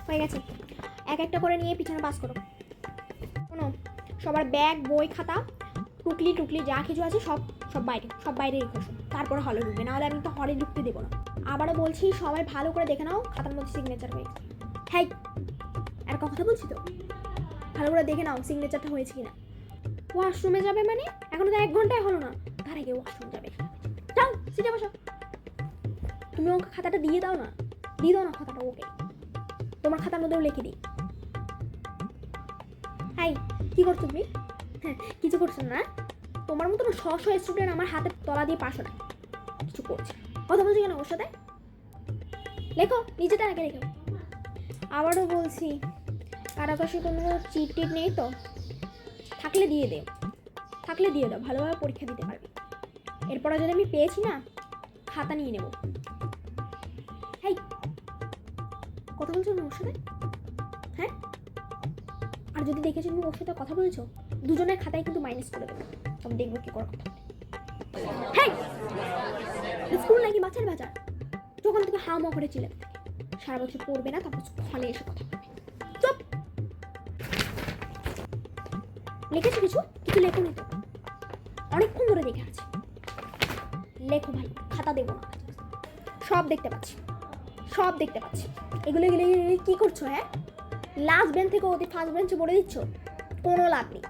হয়ে গেছে। এক একটা করে নিয়ে পিছনে পাস করো। শোনো, সবার ব্যাগ, বই, খাতা, টুকলি যা কিছু আছে সব বাইরে রেখে আসো, তারপরে হলে ঢুকবে, নাহলে আমি তো হলে ঢুকতে দেবো না। আবারও বলছি, সবাই ভালো করে দেখে নাও খাতার মধ্যে সিগনেচার হয়েছে। হ্যাঁ, আর কথা বলছি তো, ভালো করে দেখে নাও সিগনেচারটা হয়েছে কিনা। ওয়াশরুমে যাবে মানে? এখনো তো 1 ঘন্টায় হলো না, তার আগে ওয়াশরুম যাবে। যাও সিটে বসো। তুমি ওকে খাতাটা দিয়ে দাও না খাতাটা ওকে, তোমার খাতার মধ্যেও লিখে দিই। হাই, কি করছো তুমি? হ্যাঁ, কিছু করছো না? তোমার মতো স্টুডেন্ট আমার হাতে তলা দিয়ে পাশো না, কিছু করছে। কথা বলছি কেন ওর সাথে? লেখো, নিজেটা আগে লেখো। আবারও বলছি, কারাকাশি কোনো চিট টিট নেই তো? থাকলে দিয়ে দাও, ভালোভাবে পরীক্ষা দিতে পারবে। এরপরে যদি আমি পেয়েছি না, খাতা নিয়ে নেব। হাই, কথা বলছো না ওর সাথে? হ্যাঁ, আর যদি দেখেছো তুমি ওর সাথে কথা বলছো, দুজনের খাতায় কিন্তু মাইনাস করে দেবো। তবে দেখবো কি করা। হ্যাঁ, স্কুল নাকি বাচ্চার বাজার? যখন থেকে হাওয়া করে চিলে সারা বছর পড়বে না, তারপর ফলে এসে কথা বলবে। চুপ। লিখেছো কিছু লেখোনি তো? অনেকক্ষণ ধরে দেখে আছে। লেখো ভাই, খাতা দেবো না। সব দেখতে পাচ্ছি। এগুলো কি করছো? হ্যাঁ, লাস্ট বেঞ্চ থেকে ওদের ফার্স্ট বেঞ্চে পড়ে দিচ্ছ, কোনো লাভ নেই।